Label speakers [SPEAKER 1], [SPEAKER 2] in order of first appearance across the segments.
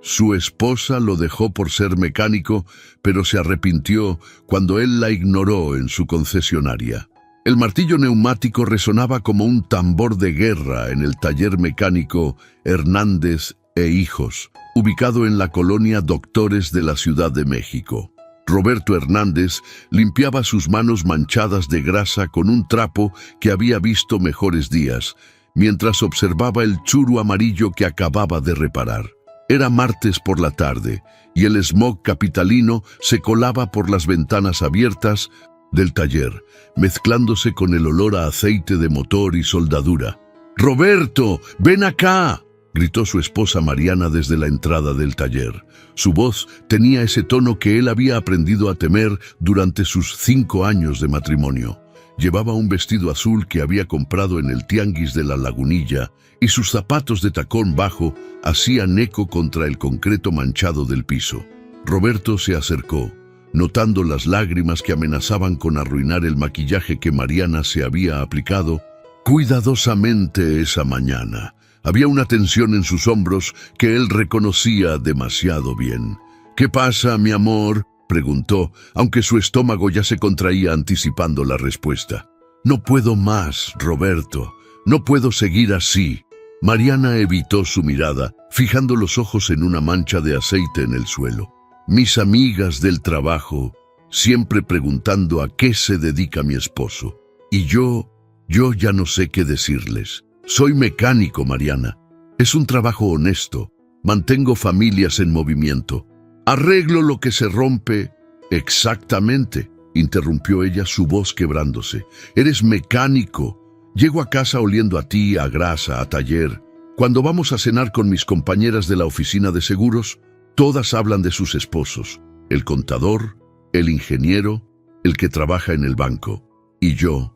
[SPEAKER 1] Su esposa lo dejó por ser mecánico, pero se arrepintió cuando él la ignoró en su concesionaria. El martillo neumático resonaba como un tambor de guerra en el taller mecánico Hernández e Hijos, ubicado en la colonia Doctores de la Ciudad de México. Roberto Hernández limpiaba sus manos manchadas de grasa con un trapo que había visto mejores días, mientras observaba el churu amarillo que acababa de reparar. Era martes por la tarde, y el smog capitalino se colaba por las ventanas abiertas del taller, mezclándose con el olor a aceite de motor y soldadura. «¡Roberto, ven acá!», gritó su esposa Mariana desde la entrada del taller. Su voz tenía ese tono que él había aprendido a temer durante sus 5 años de matrimonio. Llevaba un vestido azul que había comprado en el tianguis de la Lagunilla y sus zapatos de tacón bajo hacían eco contra el concreto manchado del piso. Roberto se acercó, notando las lágrimas que amenazaban con arruinar el maquillaje que Mariana se había aplicado cuidadosamente esa mañana. Había una tensión en sus hombros que él reconocía demasiado bien. «¿Qué pasa, mi amor?», preguntó, aunque su estómago ya se contraía anticipando la respuesta. «No puedo más, Roberto. No puedo seguir así». Mariana evitó su mirada, fijando los ojos en una mancha de aceite en el suelo. «Mis amigas del trabajo, siempre preguntando a qué se dedica mi esposo. Y yo ya no sé qué decirles. Soy mecánico, Mariana. Es un trabajo honesto. Mantengo familias en movimiento. Arreglo lo que se rompe». «Exactamente», interrumpió ella, su voz quebrándose. «Eres mecánico. Llego a casa oliendo a ti, a grasa, a taller. Cuando vamos a cenar con mis compañeras de la oficina de seguros, todas hablan de sus esposos. El contador, el ingeniero, el que trabaja en el banco. Y yo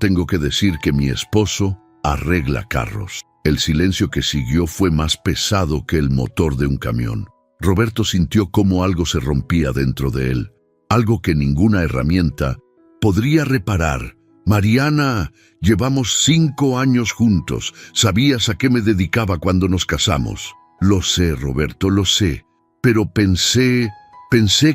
[SPEAKER 1] tengo que decir que mi esposo arregla carros». El silencio que siguió fue más pesado que el motor de un camión. Roberto sintió cómo algo se rompía dentro de él, algo que ninguna herramienta podría reparar. «Mariana, llevamos 5 años juntos. ¿Sabías a qué me dedicaba cuando nos casamos?» «Lo sé, Roberto, lo sé. Pero pensé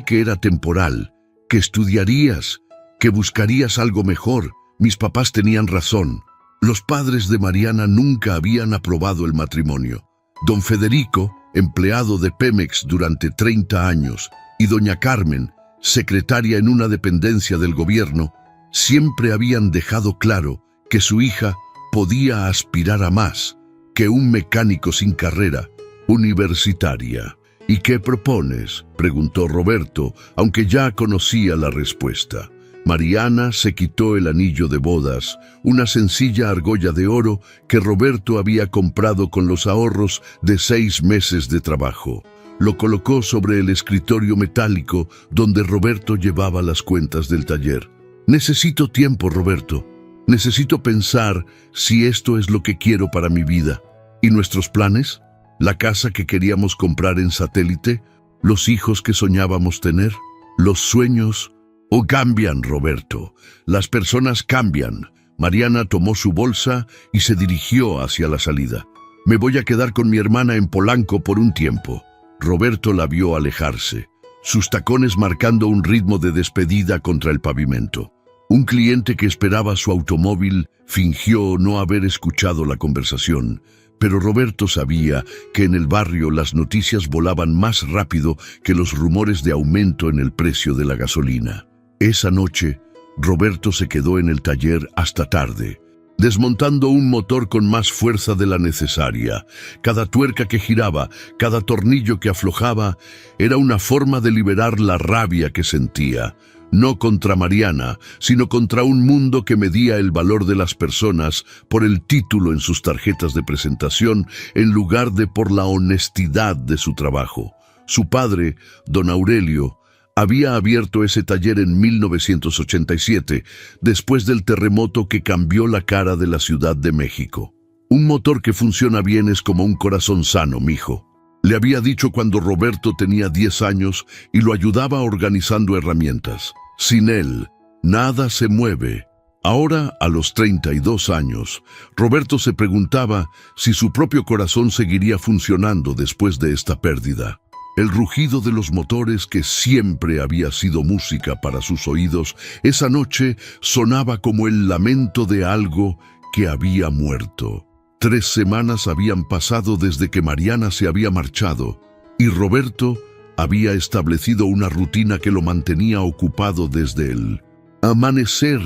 [SPEAKER 1] que era temporal, que estudiarías, que buscarías algo mejor. Mis papás tenían razón». Los padres de Mariana nunca habían aprobado el matrimonio. Don Federico, empleado de Pemex durante 30 años, y doña Carmen, secretaria en una dependencia del gobierno, siempre habían dejado claro que su hija podía aspirar a más que un mecánico sin carrera universitaria. «¿Y qué propones?», preguntó Roberto, aunque ya conocía la respuesta. Mariana se quitó el anillo de bodas, una sencilla argolla de oro que Roberto había comprado con los ahorros de 6 meses de trabajo. Lo colocó sobre el escritorio metálico donde Roberto llevaba las cuentas del taller. «Necesito tiempo, Roberto. Necesito pensar si esto es lo que quiero para mi vida. ¿Y nuestros planes? ¿La casa que queríamos comprar en Satélite? ¿Los hijos que soñábamos tener? ¿Los sueños?» «O cambian, Roberto. Las personas cambian». Mariana tomó su bolsa y se dirigió hacia la salida. «Me voy a quedar con mi hermana en Polanco por un tiempo». Roberto la vio alejarse, sus tacones marcando un ritmo de despedida contra el pavimento. Un cliente que esperaba su automóvil fingió no haber escuchado la conversación, pero Roberto sabía que en el barrio las noticias volaban más rápido que los rumores de aumento en el precio de la gasolina. Esa noche, Roberto se quedó en el taller hasta tarde, desmontando un motor con más fuerza de la necesaria. Cada tuerca que giraba, cada tornillo que aflojaba, era una forma de liberar la rabia que sentía, no contra Mariana, sino contra un mundo que medía el valor de las personas por el título en sus tarjetas de presentación, en lugar de por la honestidad de su trabajo. Su padre, don Aurelio, había abierto ese taller en 1987, después del terremoto que cambió la cara de la Ciudad de México. «Un motor que funciona bien es como un corazón sano, mijo», le había dicho cuando Roberto tenía 10 años y lo ayudaba organizando herramientas. «Sin él, nada se mueve». Ahora, a los 32 años, Roberto se preguntaba si su propio corazón seguiría funcionando después de esta pérdida. El rugido de los motores, que siempre había sido música para sus oídos, esa noche sonaba como el lamento de algo que había muerto. 3 semanas habían pasado desde que Mariana se había marchado, y Roberto había establecido una rutina que lo mantenía ocupado desde el amanecer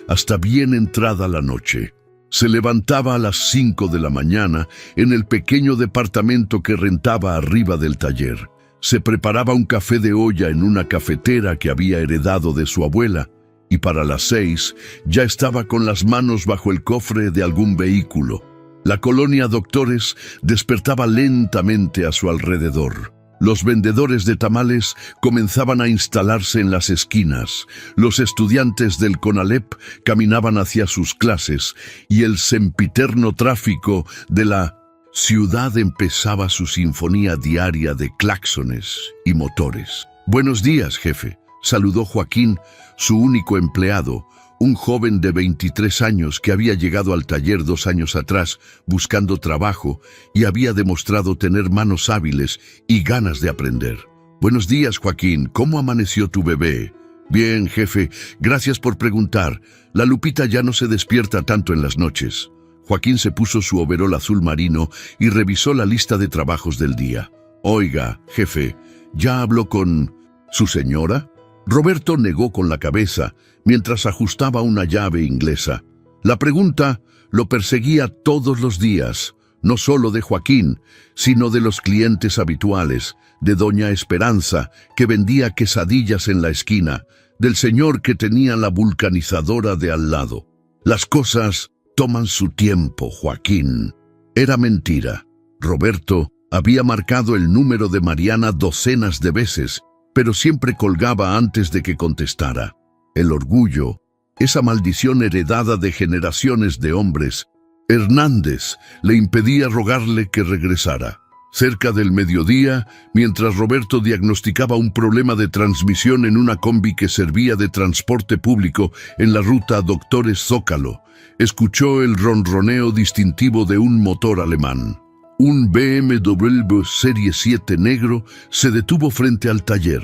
[SPEAKER 1] hasta bien entrada la noche. Se levantaba a las 5 de la mañana en el pequeño departamento que rentaba arriba del taller. Se preparaba un café de olla en una cafetera que había heredado de su abuela, y para las 6 ya estaba con las manos bajo el cofre de algún vehículo. La colonia Doctores despertaba lentamente a su alrededor. Los vendedores de tamales comenzaban a instalarse en las esquinas, los estudiantes del CONALEP caminaban hacia sus clases y el sempiterno tráfico de la ciudad empezaba su sinfonía diaria de claxones y motores. «Buenos días, jefe», saludó Joaquín, su único empleado, un joven de 23 años que había llegado al taller 2 años atrás buscando trabajo y había demostrado tener manos hábiles y ganas de aprender. «Buenos días, Joaquín. ¿Cómo amaneció tu bebé?» «Bien, jefe. Gracias por preguntar. La Lupita ya no se despierta tanto en las noches». Joaquín se puso su overol azul marino y revisó la lista de trabajos del día. «Oiga, jefe, ¿ya habló con su señora?» Roberto negó con la cabeza mientras ajustaba una llave inglesa. La pregunta lo perseguía todos los días, no solo de Joaquín, sino de los clientes habituales, de doña Esperanza, que vendía quesadillas en la esquina, del señor que tenía la vulcanizadora de al lado. Las cosas toman su tiempo, Joaquín. Era mentira. Roberto había marcado el número de Mariana docenas de veces, pero siempre colgaba antes de que contestara. El orgullo, esa maldición heredada de generaciones de hombres, Hernández, le impedía rogarle que regresara. Cerca del mediodía, mientras Roberto diagnosticaba un problema de transmisión en una combi que servía de transporte público en la ruta Doctores Zócalo, escuchó el ronroneo distintivo de un motor alemán. Un BMW Serie 7 negro se detuvo frente al taller,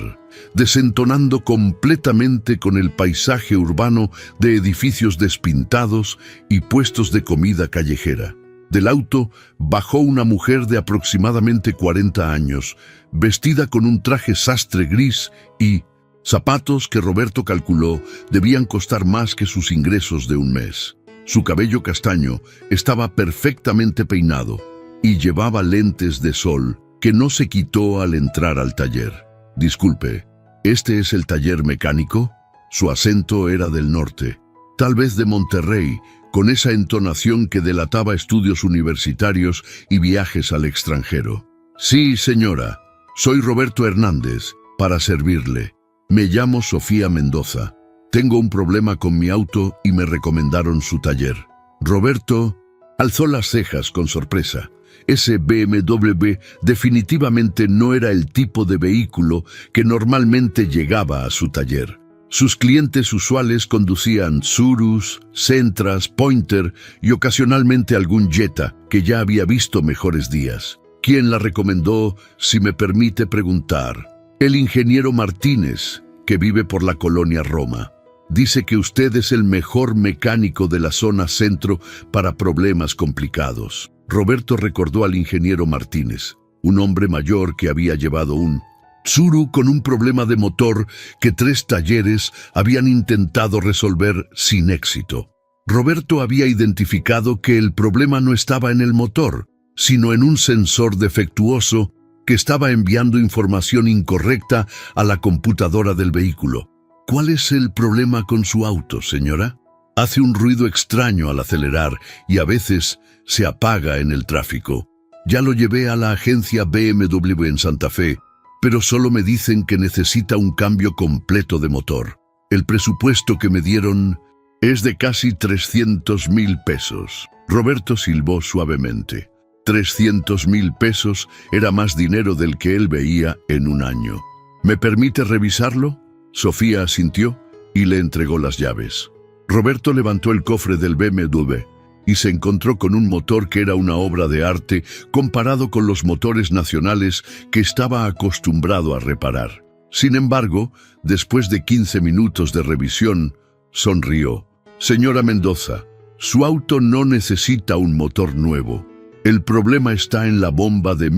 [SPEAKER 1] desentonando completamente con el paisaje urbano de edificios despintados y puestos de comida callejera. Del auto bajó una mujer de aproximadamente 40 años, vestida con un traje sastre gris y zapatos que Roberto calculó debían costar más que sus ingresos de un mes. Su cabello castaño estaba perfectamente peinado y llevaba lentes de sol que no se quitó al entrar al taller. «Disculpe, ¿este es el taller mecánico?» Su acento era del norte, tal vez de Monterrey, con esa entonación que delataba estudios universitarios y viajes al extranjero. «Sí, señora, soy Roberto Hernández, para servirle. Me llamo Sofía Mendoza. Tengo un problema con mi auto y me recomendaron su taller». Roberto alzó las cejas con sorpresa. Ese BMW definitivamente no era el tipo de vehículo que normalmente llegaba a su taller. Sus clientes usuales conducían Surus, Sentras, Pointer y ocasionalmente algún Jetta, que ya había visto mejores días. ¿Quién la recomendó, si me permite preguntar? El ingeniero Martínez, que vive por la colonia Roma. Dice que usted es el mejor mecánico de la zona centro para problemas complicados. Roberto recordó al ingeniero Martínez, un hombre mayor que había llevado un Tsuru con un problema de motor que 3 talleres habían intentado resolver sin éxito. Roberto había identificado que el problema no estaba en el motor, sino en un sensor defectuoso que estaba enviando información incorrecta a la computadora del vehículo. «¿Cuál es el problema con su auto, señora?» «Hace un ruido extraño al acelerar y a veces se apaga en el tráfico. Ya lo llevé a la agencia BMW en Santa Fe, pero solo me dicen que necesita un cambio completo de motor. El presupuesto que me dieron es de casi 300,000 pesos. Roberto silbó suavemente. 300,000 pesos era más dinero del que él veía en un año. «¿Me permite revisarlo?» Sofía asintió y le entregó las llaves. Roberto levantó el cofre del BMW y se encontró con un motor que era una obra de arte comparado con los motores nacionales que estaba acostumbrado a reparar. Sin embargo, después de 15 minutos de revisión, sonrió. Señora Mendoza, su auto no necesita un motor nuevo. El problema está en la bomba de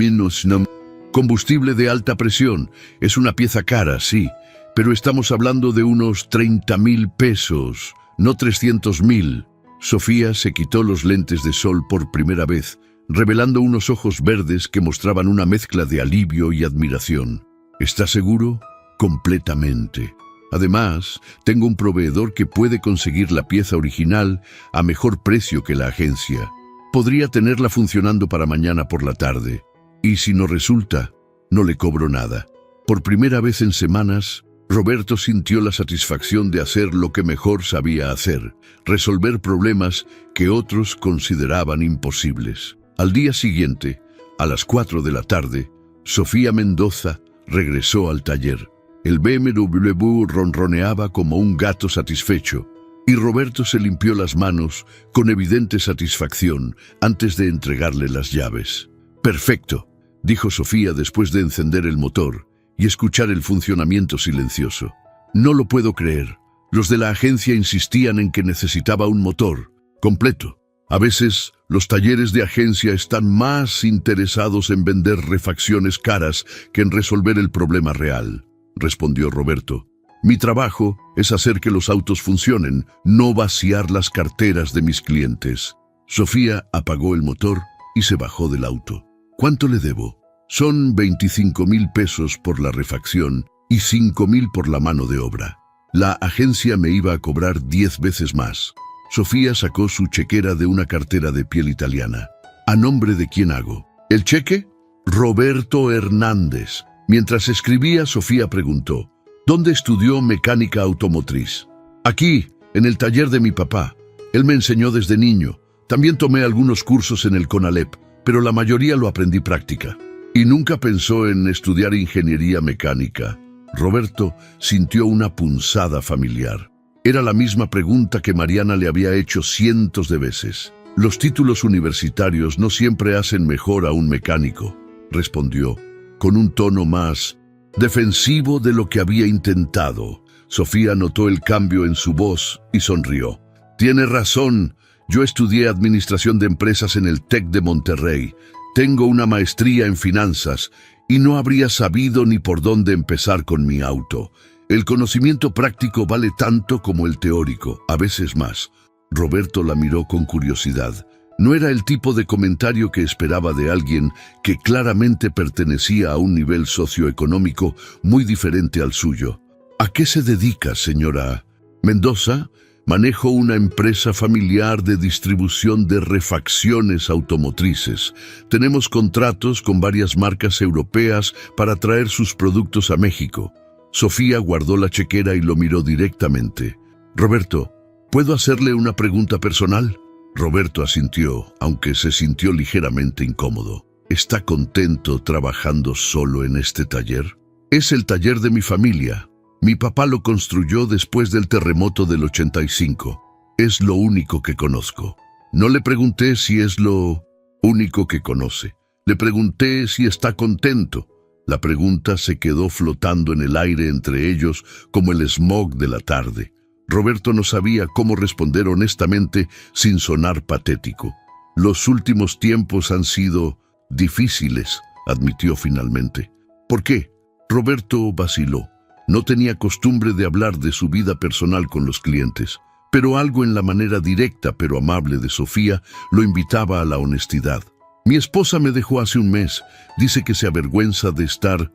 [SPEAKER 1] combustible de alta presión. Es una pieza cara, sí, pero estamos hablando de unos 30.000 pesos, no 300.000. Sofía se quitó los lentes de sol por primera vez, revelando unos ojos verdes que mostraban una mezcla de alivio y admiración. ¿Está seguro? Completamente. Además, tengo un proveedor que puede conseguir la pieza original a mejor precio que la agencia. Podría tenerla funcionando para mañana por la tarde. Y si no resulta, no le cobro nada. Por primera vez en semanas, Roberto sintió la satisfacción de hacer lo que mejor sabía hacer, resolver problemas que otros consideraban imposibles. Al día siguiente, a las 4 de la tarde, Sofía Mendoza regresó al taller. El BMW ronroneaba como un gato satisfecho, y Roberto se limpió las manos con evidente satisfacción antes de entregarle las llaves. «Perfecto», dijo Sofía después de encender el motor y escuchar el funcionamiento silencioso. «No lo puedo creer. Los de la agencia insistían en que necesitaba un motor completo. A veces, los talleres de agencia están más interesados en vender refacciones caras que en resolver el problema real», respondió Roberto. «Mi trabajo es hacer que los autos funcionen, no vaciar las carteras de mis clientes». Sofía apagó el motor y se bajó del auto. «¿Cuánto le debo?» «Son 25.000 pesos por la refacción y 5.000 por la mano de obra. La agencia me iba a cobrar 10 veces más». Sofía sacó su chequera de una cartera de piel italiana. «¿A nombre de quién hago?» «¿El cheque?» «Roberto Hernández». Mientras escribía, Sofía preguntó: «¿Dónde estudió mecánica automotriz?» «Aquí, en el taller de mi papá. Él me enseñó desde niño. También tomé algunos cursos en el CONALEP, pero la mayoría lo aprendí práctica». «¿Y nunca pensó en estudiar ingeniería mecánica?» Roberto sintió una punzada familiar. Era la misma pregunta que Mariana le había hecho cientos de veces. «Los títulos universitarios no siempre hacen mejor a un mecánico», respondió, con un tono más defensivo de lo que había intentado. Sofía notó el cambio en su voz y sonrió. «Tiene razón. Yo estudié Administración de Empresas en el TEC de Monterrey. Tengo una maestría en finanzas y no habría sabido ni por dónde empezar con mi auto. El conocimiento práctico vale tanto como el teórico, a veces más». Roberto la miró con curiosidad. No era el tipo de comentario que esperaba de alguien que claramente pertenecía a un nivel socioeconómico muy diferente al suyo. «¿A qué se dedica, señora Mendoza?» «Manejo una empresa familiar de distribución de refacciones automotrices. Tenemos contratos con varias marcas europeas para traer sus productos a México». Sofía guardó la chequera y lo miró directamente. «Roberto, ¿puedo hacerle una pregunta personal?» Roberto asintió, aunque se sintió ligeramente incómodo. «¿Está contento trabajando solo en este taller?» «Es el taller de mi familia. Mi papá lo construyó después del terremoto del 85. Es lo único que conozco». No le pregunté si es lo único que conoce. Le pregunté si está contento. La pregunta se quedó flotando en el aire entre ellos como el smog de la tarde. Roberto no sabía cómo responder honestamente sin sonar patético. «Los últimos tiempos han sido difíciles», admitió finalmente. «¿Por qué?» Roberto vaciló. No tenía costumbre de hablar de su vida personal con los clientes, pero algo en la manera directa pero amable de Sofía lo invitaba a la honestidad. «Mi esposa me dejó hace un mes. Dice que se avergüenza de estar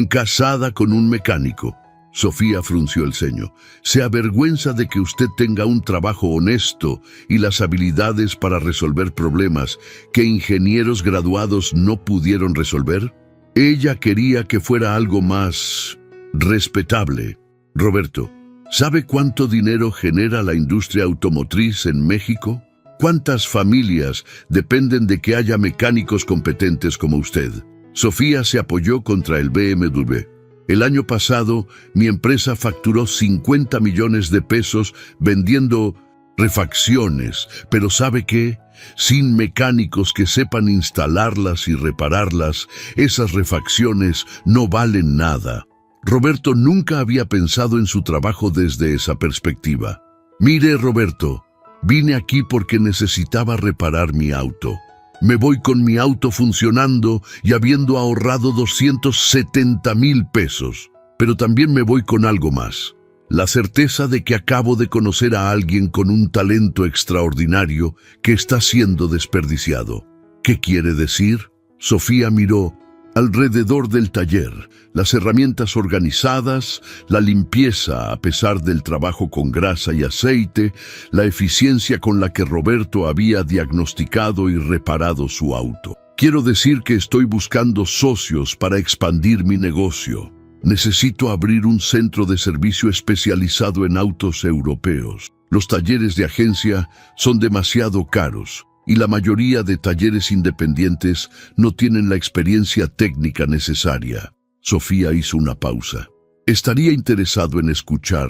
[SPEAKER 1] casada con un mecánico». Sofía frunció el ceño. «¿Se avergüenza de que usted tenga un trabajo honesto y las habilidades para resolver problemas que ingenieros graduados no pudieron resolver?» Ella quería que fuera algo más respetable. «Roberto, ¿sabe cuánto dinero genera la industria automotriz en México? ¿Cuántas familias dependen de que haya mecánicos competentes como usted?» Sofía se apoyó contra el BMW. El año pasado, mi empresa facturó 50 millones de pesos vendiendo refacciones, pero ¿sabe qué? Sin mecánicos que sepan instalarlas y repararlas, esas refacciones no valen nada. Roberto nunca había pensado en su trabajo desde esa perspectiva. Mire, Roberto, vine aquí porque necesitaba reparar mi auto. Me voy con mi auto funcionando y habiendo ahorrado 270,000 pesos. Pero también me voy con algo más. La certeza de que acabo de conocer a alguien con un talento extraordinario que está siendo desperdiciado. ¿Qué quiere decir? Sofía miró alrededor del taller, las herramientas organizadas, la limpieza a pesar del trabajo con grasa y aceite, la eficiencia con la que Roberto había diagnosticado y reparado su auto. Quiero decir que estoy buscando socios para expandir mi negocio. Necesito abrir un centro de servicio especializado en autos europeos. Los talleres de agencia son demasiado caros y la mayoría de talleres independientes no tienen la experiencia técnica necesaria. Sofía hizo una pausa. Estaría interesado en escuchar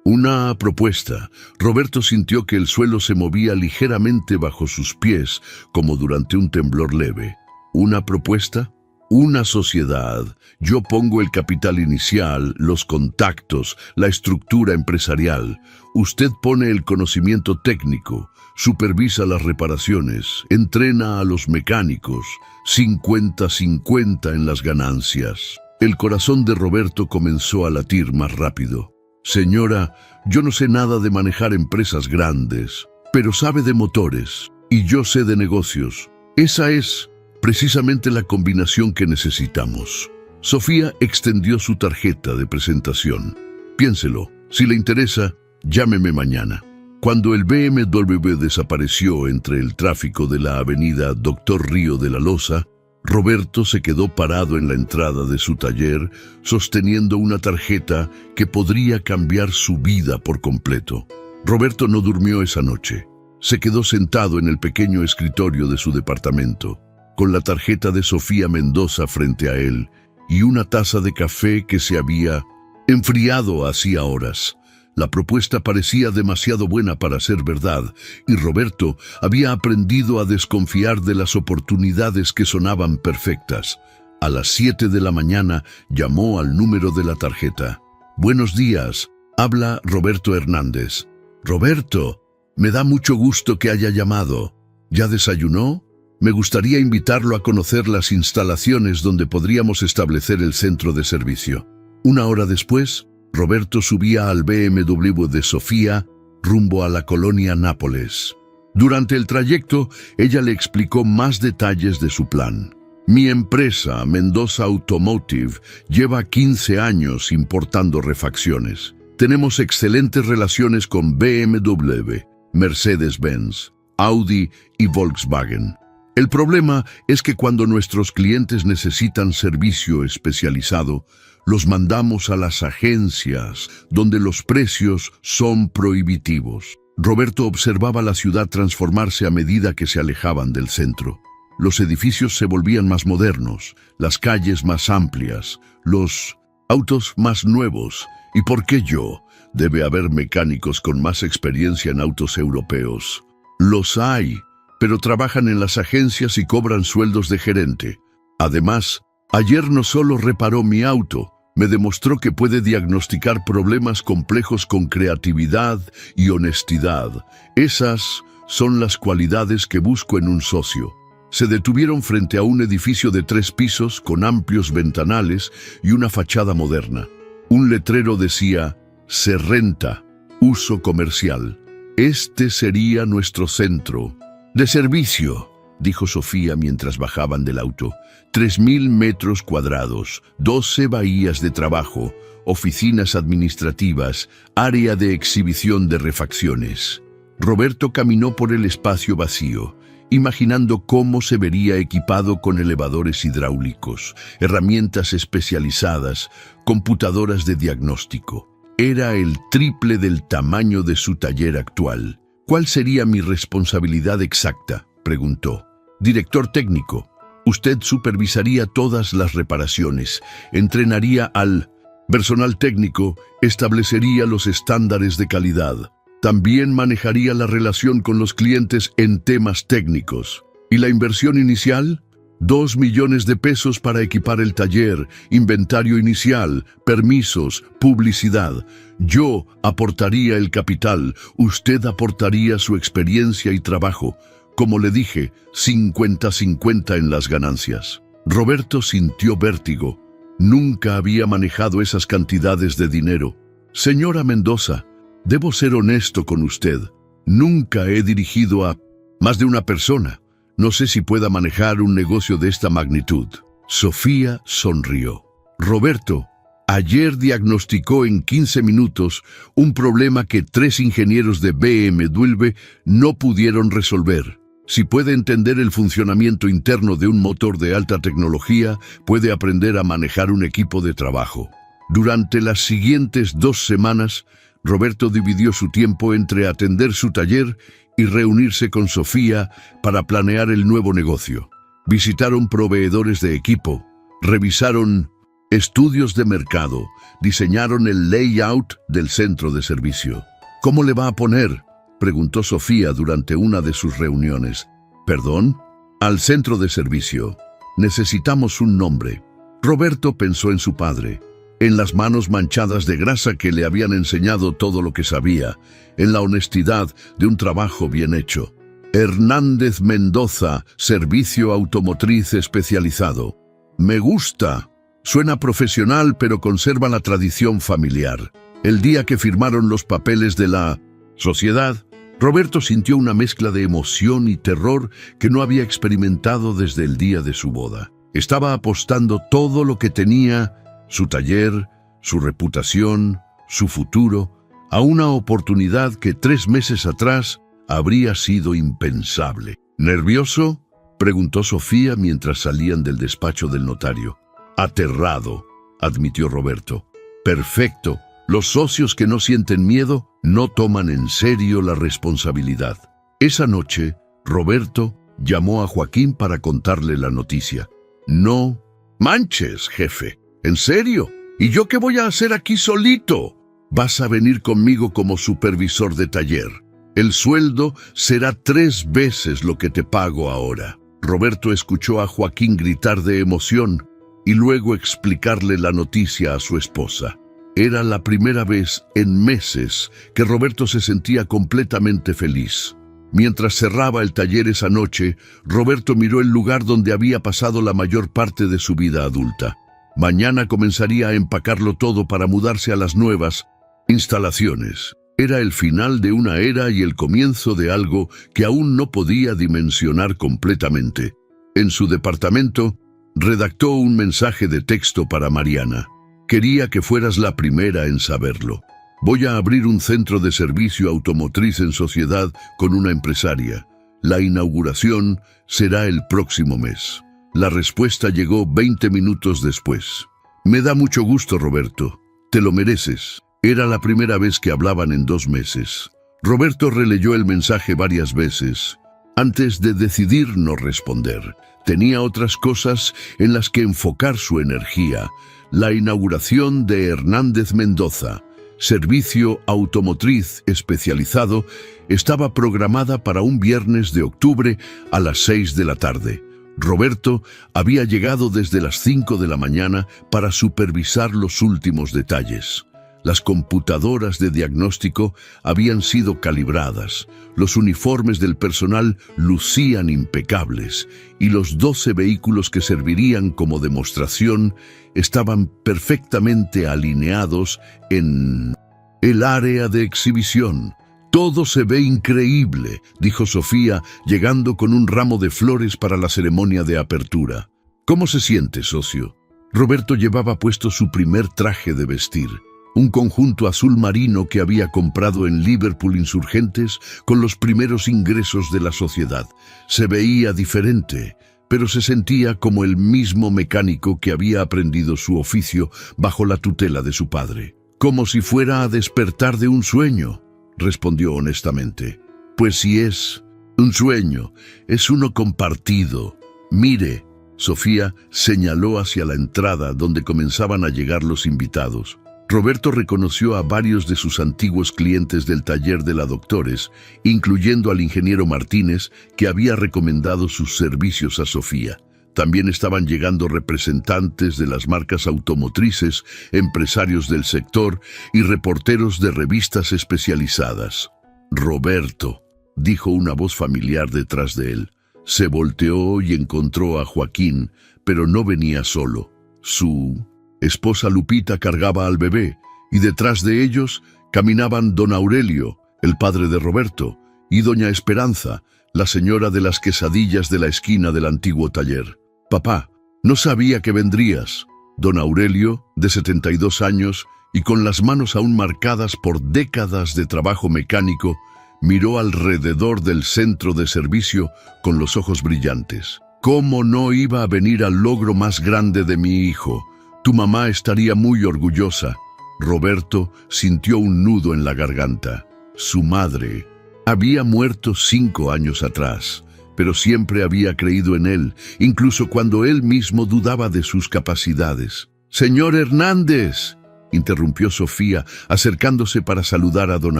[SPEAKER 1] una propuesta. Roberto sintió que el suelo se movía ligeramente bajo sus pies, como durante un temblor leve. ¿Una propuesta? Una sociedad. Yo pongo el capital inicial, los contactos, la estructura empresarial. Usted pone el conocimiento técnico, supervisa las reparaciones, entrena a los mecánicos. 50-50 en las ganancias. El corazón de Roberto comenzó a latir más rápido. Señora, yo no sé nada de manejar empresas grandes, pero sabe de motores y yo sé de negocios. Esa es precisamente la combinación que necesitamos. Sofía extendió su tarjeta de presentación. Piénselo, si le interesa, llámeme mañana. Cuando el BMW desapareció entre el tráfico de la avenida Doctor Río de la Loza, Roberto se quedó parado en la entrada de su taller, sosteniendo una tarjeta que podría cambiar su vida por completo. Roberto no durmió esa noche. Se quedó sentado en el pequeño escritorio de su departamento, con la tarjeta de Sofía Mendoza frente a él y una taza de café que se había enfriado hacía horas. La propuesta parecía demasiado buena para ser verdad, y Roberto había aprendido a desconfiar de las oportunidades que sonaban perfectas. A las 7 de la mañana llamó al número de la tarjeta. Buenos días, habla Roberto Hernández. Roberto, me da mucho gusto que haya llamado. ¿Ya desayunó? Me gustaría invitarlo a conocer las instalaciones donde podríamos establecer el centro de servicio. Una hora después, Roberto subía al BMW de Sofía rumbo a la colonia Nápoles. Durante el trayecto, ella le explicó más detalles de su plan. Mi empresa, Mendoza Automotive, lleva 15 años importando refacciones. Tenemos excelentes relaciones con BMW, Mercedes-Benz, Audi y Volkswagen. El problema es que cuando nuestros clientes necesitan servicio especializado, los mandamos a las agencias, donde los precios son prohibitivos. Roberto observaba la ciudad transformarse a medida que se alejaban del centro. Los edificios se volvían más modernos, las calles más amplias, los autos más nuevos. ¿Y por qué yo? Debe haber mecánicos con más experiencia en autos europeos. Los hay, pero trabajan en las agencias y cobran sueldos de gerente. Además, ayer no solo reparó mi auto, me demostró que puede diagnosticar problemas complejos con creatividad y honestidad. Esas son las cualidades que busco en un socio. Se detuvieron frente a un edificio de 3 pisos con amplios ventanales y una fachada moderna. Un letrero decía, se renta, uso comercial. Este sería nuestro centro de servicio, dijo Sofía mientras bajaban del auto. 3,000 metros cuadrados, 12 bahías de trabajo, oficinas administrativas, área de exhibición de refacciones. Roberto caminó por el espacio vacío, imaginando cómo se vería equipado con elevadores hidráulicos, herramientas especializadas, computadoras de diagnóstico. Era el triple del tamaño de su taller actual. ¿Cuál sería mi responsabilidad exacta?, preguntó. Director técnico. Usted supervisaría todas las reparaciones, entrenaría al Personal técnico establecería los estándares de calidad. También manejaría la relación con los clientes en temas técnicos. ¿Y la inversión inicial? 2 millones de pesos para equipar el taller, inventario inicial, permisos, publicidad. Yo aportaría el capital, usted aportaría su experiencia y trabajo. Como le dije, 50-50 en las ganancias. Roberto sintió vértigo. Nunca había manejado esas cantidades de dinero. Señora Mendoza, debo ser honesto con usted. Nunca he dirigido a más de una persona. No sé si pueda manejar un negocio de esta magnitud. Sofía sonrió. Roberto, ayer diagnosticó en 15 minutos un problema que 3 ingenieros de BMW no pudieron resolver. Si puede entender el funcionamiento interno de un motor de alta tecnología, puede aprender a manejar un equipo de trabajo. Durante las siguientes 2 semanas, Roberto dividió su tiempo entre atender su taller y reunirse con Sofía para planear el nuevo negocio. Visitaron proveedores de equipo, revisaron estudios de mercado, diseñaron el layout del centro de servicio. ¿Cómo le va a poner?, preguntó Sofía durante una de sus reuniones. ¿Perdón? Al centro de servicio. Necesitamos un nombre. Roberto pensó en su padre, en las manos manchadas de grasa que le habían enseñado todo lo que sabía, en la honestidad de un trabajo bien hecho. Hernández Mendoza, Servicio Automotriz Especializado. Me gusta. Suena profesional, pero conserva la tradición familiar. El día que firmaron los papeles de la sociedad, Roberto sintió una mezcla de emoción y terror que no había experimentado desde el día de su boda. Estaba apostando todo lo que tenía, su taller, su reputación, su futuro, a una oportunidad que 3 meses atrás habría sido impensable. ¿Nervioso?, preguntó Sofía mientras salían del despacho del notario. Aterrado, admitió Roberto. Perfecto. Los socios que no sienten miedo no toman en serio la responsabilidad. Esa noche, Roberto llamó a Joaquín para contarle la noticia. No manches, jefe. ¿En serio? ¿Y yo qué voy a hacer aquí solito? Vas a venir conmigo como supervisor de taller. El sueldo será 3 veces lo que te pago ahora. Roberto escuchó a Joaquín gritar de emoción y luego explicarle la noticia a su esposa. Era la primera vez en meses que Roberto se sentía completamente feliz. Mientras cerraba el taller esa noche, Roberto miró el lugar donde había pasado la mayor parte de su vida adulta. Mañana comenzaría a empacarlo todo para mudarse a las nuevas instalaciones. Era el final de una era y el comienzo de algo que aún no podía dimensionar completamente. En su departamento, redactó un mensaje de texto para Mariana. Quería que fueras la primera en saberlo. Voy a abrir un centro de servicio automotriz en sociedad con una empresaria. La inauguración será el próximo mes. La respuesta llegó 20 minutos después. Me da mucho gusto, Roberto. Te lo mereces. Era la primera vez que hablaban en 2 meses. Roberto releyó el mensaje varias veces, antes de decidir no responder. Tenía otras cosas en las que enfocar su energía. La inauguración de Hernández Mendoza, Servicio Automotriz Especializado, estaba programada para un viernes de octubre a las 6 de la tarde. Roberto había llegado desde las 5 de la mañana para supervisar los últimos detalles. Las computadoras de diagnóstico habían sido calibradas, los uniformes del personal lucían impecables y los 12 vehículos que servirían como demostración estaban perfectamente alineados en el área de exhibición. Todo se ve increíble, dijo Sofía, llegando con un ramo de flores para la ceremonia de apertura. ¿Cómo se siente, socio? Roberto llevaba puesto su primer traje de vestir. Un conjunto azul marino que había comprado en Liverpool Insurgentes con los primeros ingresos de la sociedad. Se veía diferente, pero se sentía como el mismo mecánico que había aprendido su oficio bajo la tutela de su padre. Como si fuera a despertar de un sueño, respondió honestamente. Pues si es un sueño, es uno compartido. Mire, Sofía señaló hacia la entrada donde comenzaban a llegar los invitados. Roberto reconoció a varios de sus antiguos clientes del taller de la Doctores, incluyendo al ingeniero Martínez, que había recomendado sus servicios a Sofía. También estaban llegando representantes de las marcas automotrices, empresarios del sector y reporteros de revistas especializadas. «Roberto», dijo una voz familiar detrás de él. Se volteó y encontró a Joaquín, pero no venía solo. Su esposa Lupita cargaba al bebé, y detrás de ellos caminaban don Aurelio, el padre de Roberto, y doña Esperanza, la señora de las quesadillas de la esquina del antiguo taller. «Papá, no sabía que vendrías». Don Aurelio, de 72 años, y con las manos aún marcadas por décadas de trabajo mecánico, miró alrededor del centro de servicio con los ojos brillantes. «¿Cómo no iba a venir al logro más grande de mi hijo? Tu mamá estaría muy orgullosa». Roberto sintió un nudo en la garganta. Su madre había muerto 5 años atrás, pero siempre había creído en él, incluso cuando él mismo dudaba de sus capacidades. «Señor Hernández», interrumpió Sofía, acercándose para saludar a don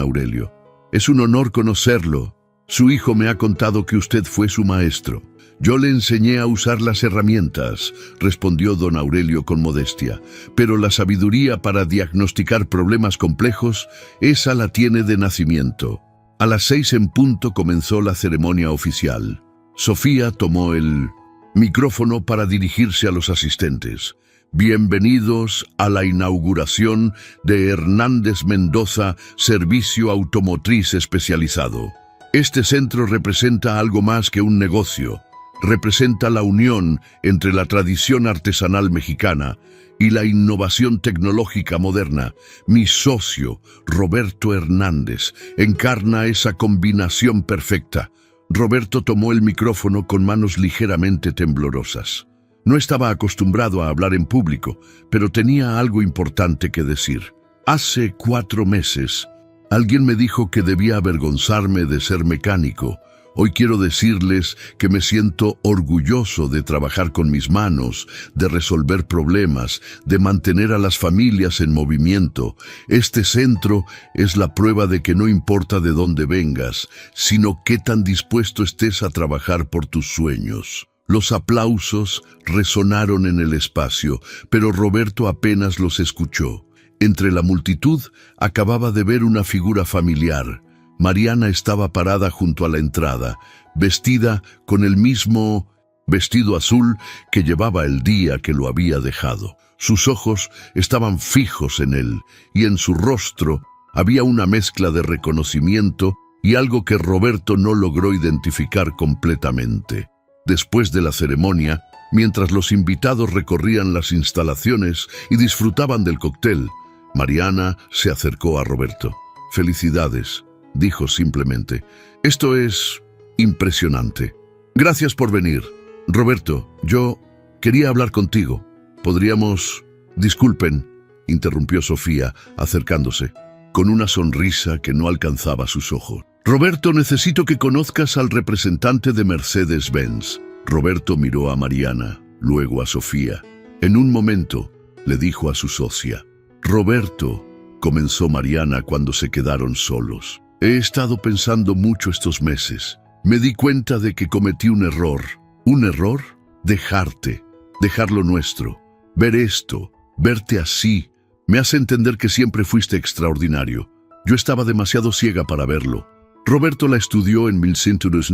[SPEAKER 1] Aurelio. «Es un honor conocerlo. Su hijo me ha contado que usted fue su maestro». «Yo le enseñé a usar las herramientas», respondió don Aurelio con modestia, «pero la sabiduría para diagnosticar problemas complejos, esa la tiene de nacimiento». A las 6 en punto comenzó la ceremonia oficial. Sofía tomó el micrófono para dirigirse a los asistentes. «Bienvenidos a la inauguración de Hernández Mendoza Servicio Automotriz Especializado. Este centro representa algo más que un negocio. Representa la unión entre la tradición artesanal mexicana y la innovación tecnológica moderna. Mi socio, Roberto Hernández, encarna esa combinación perfecta». Roberto tomó el micrófono con manos ligeramente temblorosas. No estaba acostumbrado a hablar en público, pero tenía algo importante que decir. «Hace 4 meses, alguien me dijo que debía avergonzarme de ser mecánico. Hoy quiero decirles que me siento orgulloso de trabajar con mis manos, de resolver problemas, de mantener a las familias en movimiento. Este centro es la prueba de que no importa de dónde vengas, sino qué tan dispuesto estés a trabajar por tus sueños». Los aplausos resonaron en el espacio, pero Roberto apenas los escuchó. Entre la multitud acababa de ver una figura familiar. Mariana estaba parada junto a la entrada, vestida con el mismo vestido azul que llevaba el día que lo había dejado. Sus ojos estaban fijos en él, y en su rostro había una mezcla de reconocimiento y algo que Roberto no logró identificar completamente. Después de la ceremonia, mientras los invitados recorrían las instalaciones y disfrutaban del cóctel, Mariana se acercó a Roberto. «Felicidades», dijo simplemente. «Esto es impresionante. Gracias por venir. Roberto, yo quería hablar contigo. ¿Podríamos...» «Disculpen», interrumpió Sofía, acercándose, con una sonrisa que no alcanzaba sus ojos. «Roberto, necesito que conozcas al representante de Mercedes-Benz». Roberto miró a Mariana, luego a Sofía. «En un momento», le dijo a su socia. «Roberto», comenzó Mariana cuando se quedaron solos. «He estado pensando mucho estos meses. Me di cuenta de que cometí un error». «¿Un error?» «Dejarte, dejar lo nuestro, ver esto, verte así. Me hace entender que siempre fuiste extraordinario. Yo estaba demasiado ciega para verlo». Roberto la estudió en 1900.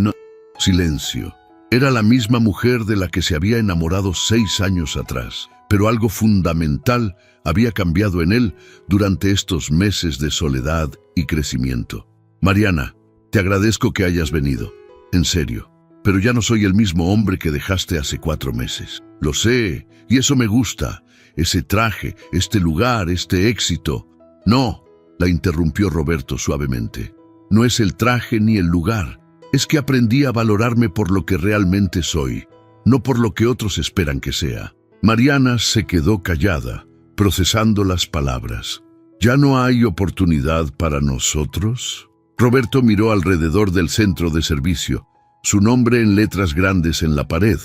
[SPEAKER 1] Silencio. Era la misma mujer de la que se había enamorado 6 años atrás, pero algo fundamental había cambiado en él durante estos meses de soledad y crecimiento. «Mariana, te agradezco que hayas venido. En serio. Pero ya no soy el mismo hombre que dejaste hace 4 meses. Lo sé, y eso me gusta. Ese traje, este lugar, este éxito». «No», la interrumpió Roberto suavemente. «No es el traje ni el lugar. Es que aprendí a valorarme por lo que realmente soy, no por lo que otros esperan que sea». Mariana se quedó callada, procesando las palabras. «¿Ya no hay oportunidad para nosotros?» Roberto miró alrededor del centro de servicio, su nombre en letras grandes en la pared,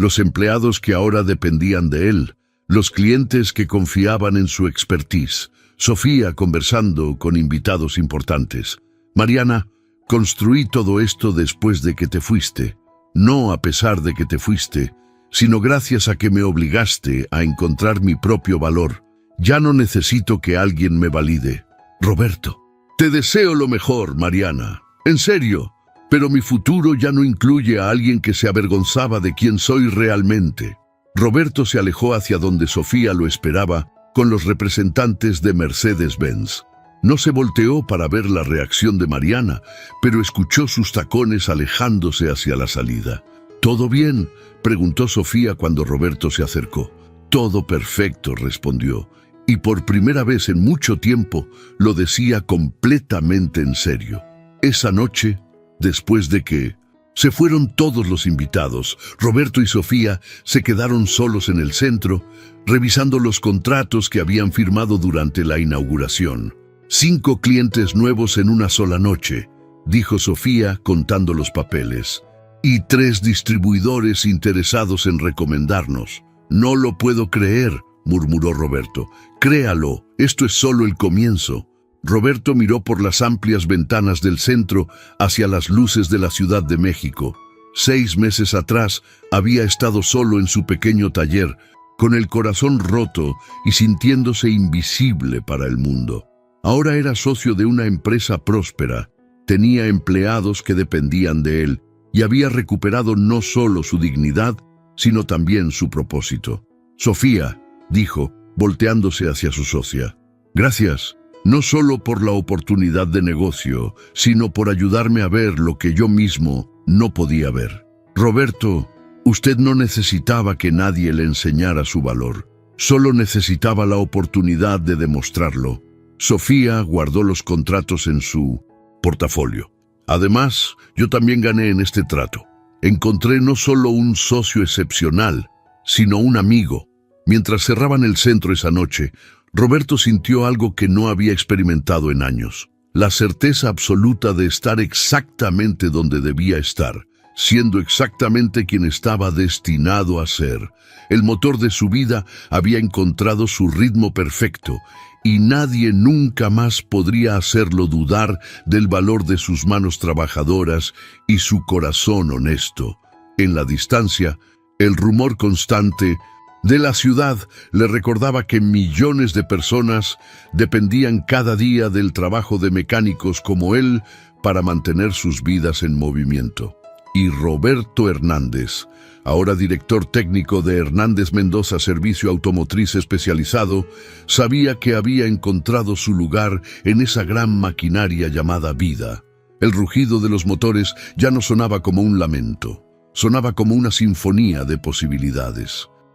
[SPEAKER 1] los empleados que ahora dependían de él, los clientes que confiaban en su expertise, Sofía conversando con invitados importantes. Mariana, construí todo esto después de que te fuiste, no a pesar de que te fuiste, sino gracias a que me obligaste a encontrar mi propio valor. Ya no necesito que alguien me valide. Roberto, te deseo lo mejor, Mariana. En serio, pero mi futuro ya no incluye a alguien que se avergonzaba de quién soy realmente. Roberto se alejó hacia donde Sofía lo esperaba con los representantes de Mercedes-Benz. No se volteó para ver la reacción de Mariana, pero escuchó sus tacones alejándose hacia la salida. ¿Todo bien?, preguntó Sofía cuando Roberto se acercó. Todo perfecto, respondió, y por primera vez en mucho tiempo lo decía completamente en serio. Esa noche, después de que se fueron todos los invitados, Roberto y Sofía se quedaron solos en el centro, revisando los contratos que habían firmado durante la inauguración. 5 clientes nuevos en una sola noche, dijo Sofía contando los papeles. Y 3 distribuidores interesados en recomendarnos. No lo puedo creer, murmuró Roberto. Créalo, esto es solo el comienzo. Roberto miró por las amplias ventanas del centro hacia las luces de la Ciudad de México. 6 meses atrás había estado solo en su pequeño taller, con el corazón roto y sintiéndose invisible para el mundo. Ahora era socio de una empresa próspera, tenía empleados que dependían de él y había recuperado no solo su dignidad, sino también su propósito. Sofía, dijo, volteándose hacia su socia, gracias, no solo por la oportunidad de negocio, sino por ayudarme a ver lo que yo mismo no podía ver. Roberto, usted no necesitaba que nadie le enseñara su valor, solo necesitaba la oportunidad de demostrarlo. Sofía guardó los contratos en su portafolio. Además, yo también gané en este trato. Encontré no solo un socio excepcional, sino un amigo. Mientras cerraban el centro esa noche, Roberto sintió algo que no había experimentado en años. La certeza absoluta de estar exactamente donde debía estar, siendo exactamente quien estaba destinado a ser. El motor de su vida había encontrado su ritmo perfecto, y nadie nunca más podría hacerlo dudar del valor de sus manos trabajadoras y su corazón honesto. En la distancia, el rumor constante de la ciudad le recordaba que millones de personas dependían cada día del trabajo de mecánicos como él para mantener sus vidas en movimiento. Y Roberto Hernández, ahora director técnico de Hernández Mendoza Servicio Automotriz Especializado, sabía que había encontrado su lugar en esa gran maquinaria llamada vida. El rugido de los motores ya no sonaba como un lamento, sonaba como una sinfonía de posibilidades.